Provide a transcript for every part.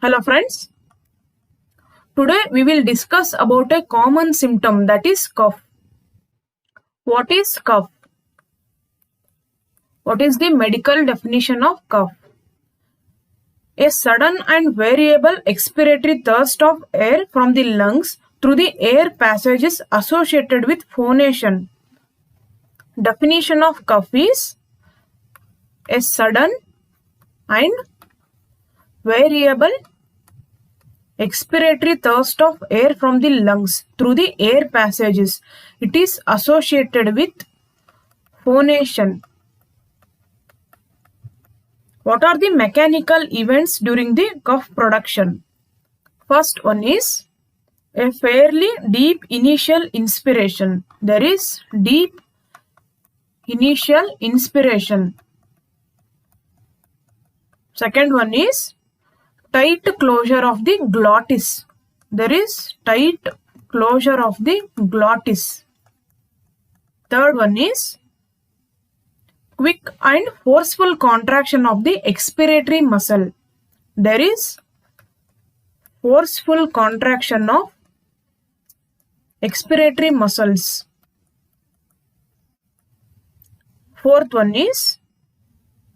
Hello friends, today we will discuss about a common symptom, that is cough. What is cough? What is the medical definition of cough? A sudden and variable expiratory thirst of air from the lungs through the air passages associated with phonation. Definition of cough is a sudden and variable expiratory thirst of air from the lungs through the air passages. It is associated with phonation. What are the mechanical events during the cough production? First one is a fairly deep initial inspiration. There is deep initial inspiration. Second one is tight closure of the glottis. There is tight closure of the glottis. Third one is quick and forceful contraction of the expiratory muscle. There is forceful contraction of expiratory muscles. Fourth one is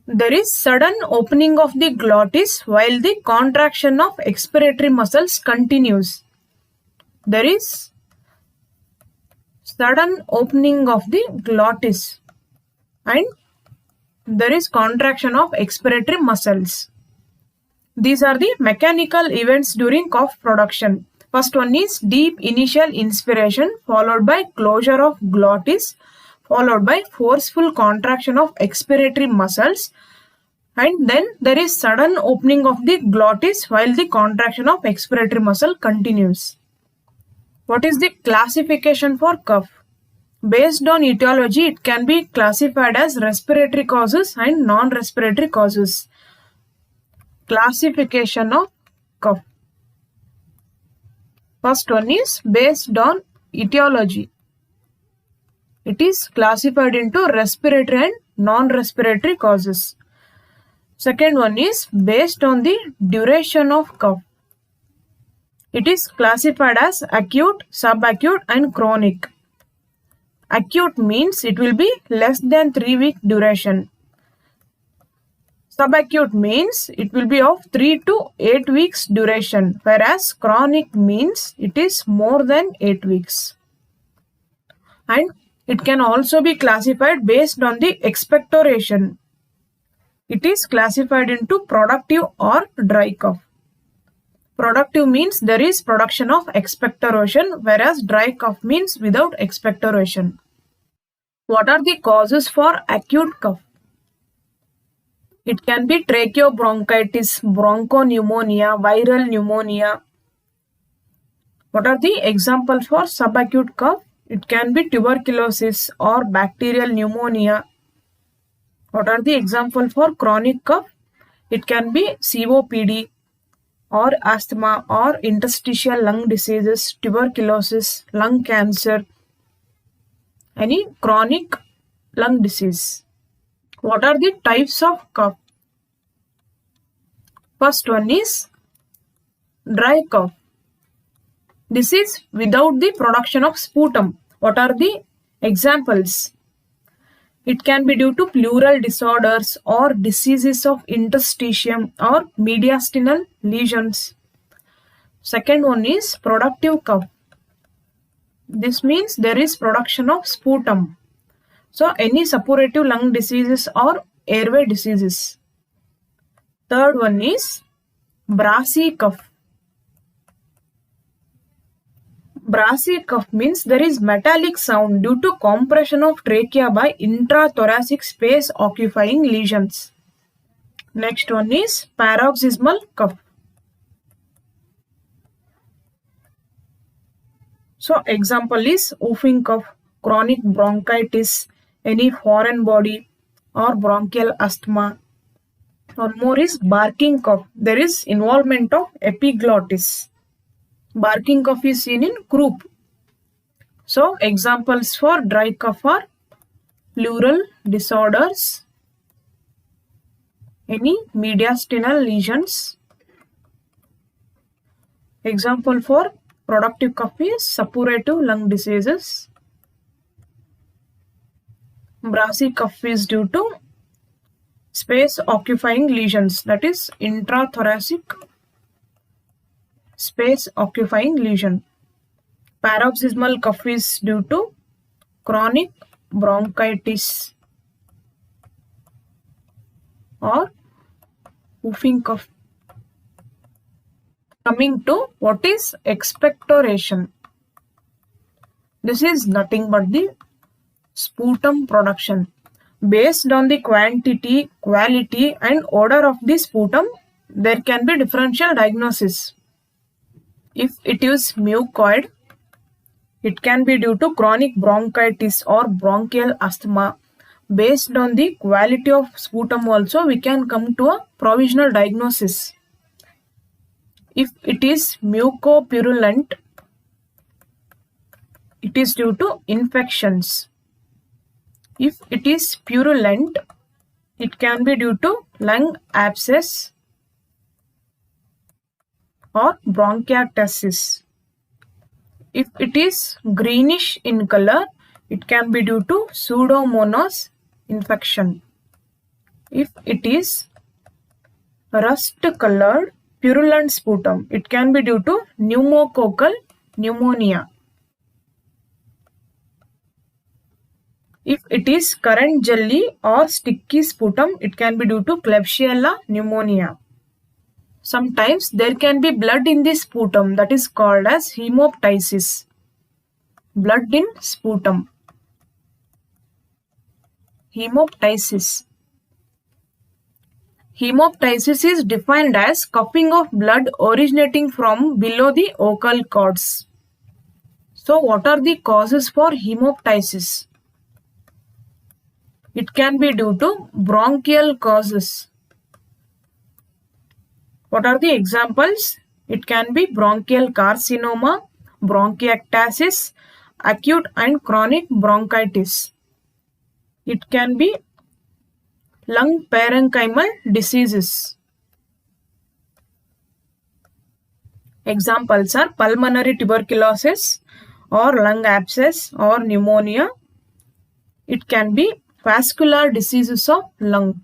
there is sudden opening of the glottis while the contraction of expiratory muscles continues. There is sudden opening of the glottis and there is contraction of expiratory muscles. These are the mechanical events during cough production. First one is deep initial inspiration followed by closure of glottis followed by forceful contraction of expiratory muscles, and then there is sudden opening of the glottis while the contraction of expiratory muscle continues. What is the classification for cough? Based on etiology, it can be classified as respiratory causes and non-respiratory causes. Classification of cough. First one is based on etiology. It is classified into respiratory and non-respiratory causes. Second one is based on the duration of cough. It is classified as acute, subacute and chronic. Acute means it will be less than 3 week duration. Subacute means it will be of 3 to 8 weeks duration, whereas chronic means it is more than 8 weeks. And it can also be classified based on the expectoration. It is classified into productive or dry cough. Productive means there is production of expectoration, whereas dry cough means without expectoration. What are the causes for acute cough? It can be tracheobronchitis, bronchopneumonia, viral pneumonia. What are the examples for subacute cough? It can be tuberculosis or bacterial pneumonia. What are the examples for chronic cough? It can be COPD or asthma or interstitial lung diseases, tuberculosis, lung cancer, any chronic lung disease. What are the types of cough? First one is dry cough. This is without the production of sputum. What are the examples? It can be due to pleural disorders or diseases of interstitium or mediastinal lesions. Second one is productive cough. This means there is production of sputum. So any suppurative lung diseases or airway diseases. Third one is brassy cough. Brassy cough means there is metallic sound due to compression of trachea by intrathoracic space occupying lesions. Next one is paroxysmal cough. So example is whooping cough, chronic bronchitis, any foreign body or bronchial asthma. One more is barking cough. There is involvement of epiglottis. Barking cough is seen in croup. So examples for dry cough are pleural disorders, any mediastinal lesions, Example for productive cough is suppurative lung diseases. Brassy cough is due to space occupying lesions, that is intrathoracic space occupying lesion. Paroxysmal cough is due to chronic bronchitis or whooping cough. Coming to what is expectoration. This is nothing but the sputum production. Based on the quantity, quality and odor of the sputum, there can be differential diagnosis. If it is mucoid, it can be due to chronic bronchitis or bronchial asthma. Based on the quality of sputum also, we can come to a provisional diagnosis. If it is mucopurulent, it is due to infections. If it is purulent, it can be due to lung abscess or bronchiectasis. If it is greenish in color, it can be due to Pseudomonas infection. If it is rust-colored purulent sputum, it can be due to pneumococcal pneumonia. If it is currant jelly or sticky sputum, it can be due to Klebsiella pneumonia. Sometimes there can be blood in the sputum, that is called as hemoptysis. Blood in sputum. Hemoptysis. Hemoptysis is defined as coughing of blood originating from below the vocal cords. So what are the causes for hemoptysis? It can be due to bronchial causes. What are the examples? It can be bronchial carcinoma, bronchiectasis, acute and chronic bronchitis. It can be lung parenchymal diseases. Examples are pulmonary tuberculosis or lung abscess or pneumonia. It can be vascular diseases of lung.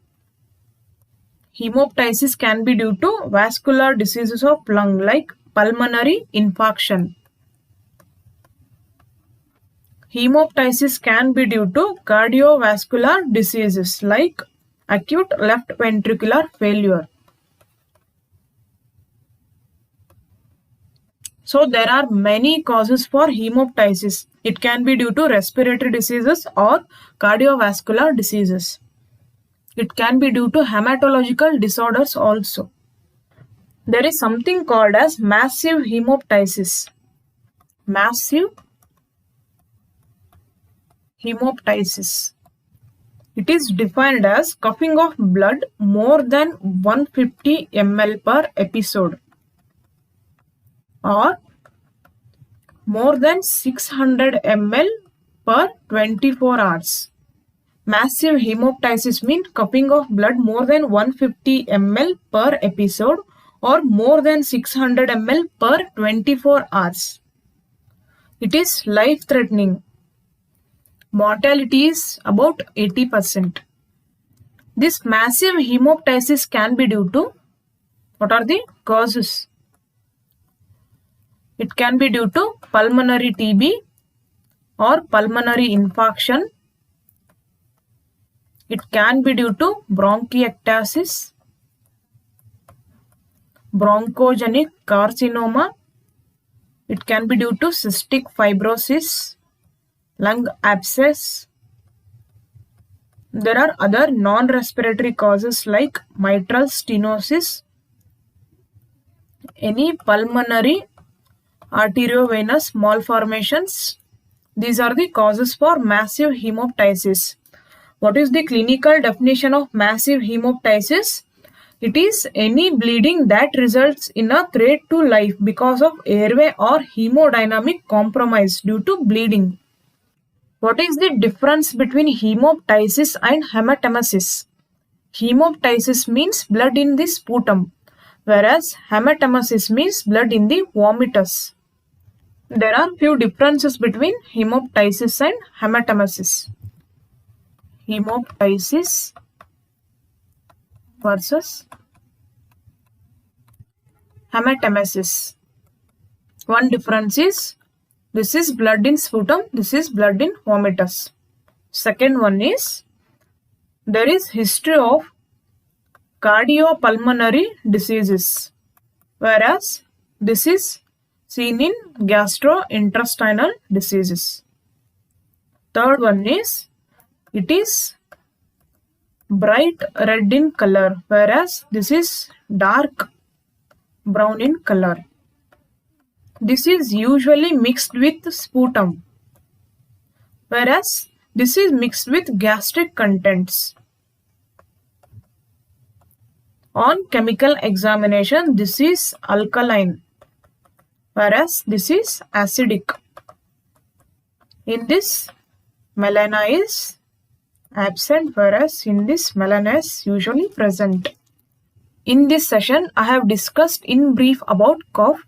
Hemoptysis can be due to vascular diseases of lung like pulmonary infarction. Hemoptysis can be due to cardiovascular diseases like acute left ventricular failure. So there are many causes for hemoptysis. It can be due to respiratory diseases or cardiovascular diseases. It can be due to hematological disorders also. There is something called as massive hemoptysis. Massive hemoptysis. It is defined as coughing of blood more than 150 ml per episode or more than 600 ml per 24 hours. Massive hemoptysis means coughing of blood more than 150 ml per episode or more than 600 ml per 24 hours. It is life-threatening. Mortality is about 80%. This massive hemoptysis can be due to, what are the causes? It can be due to pulmonary TB or pulmonary infarction. It can be due to bronchiectasis, bronchogenic carcinoma. It can be due to cystic fibrosis, lung abscess. There are other non-respiratory causes like mitral stenosis, any pulmonary arteriovenous malformations. These are the causes for massive hemoptysis. What is the clinical definition of massive hemoptysis? It is any bleeding that results in a threat to life because of airway or hemodynamic compromise due to bleeding. What is the difference between hemoptysis and hematemesis? Hemoptysis means blood in the sputum. whereas hematemesis means blood in the vomitus. There are few differences between hemoptysis and hematemesis. Hemoptysis versus hematemesis. One difference is this is blood in sputum, this is blood in vomitus. Second one is there is history of cardiopulmonary diseases, whereas this is seen in gastrointestinal diseases. Third one is it is bright red in color, whereas this is dark brown in color. This is usually mixed with sputum, whereas this is mixed with gastric contents. On chemical examination, this is alkaline, whereas this is acidic. In this, melena is absent, whereas in this, melena is usually present. In this session, I have discussed in brief about cough,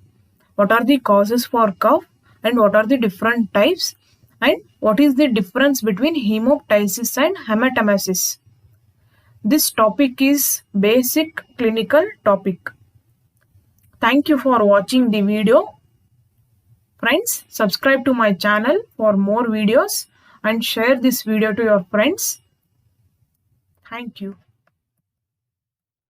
what are the causes for cough and what are the different types and what is the difference between hemoptysis and hematemesis. This topic is basic clinical topic. Thank you for watching the video. Friends, subscribe to my channel for more videos and share this video to your friends. Thank you.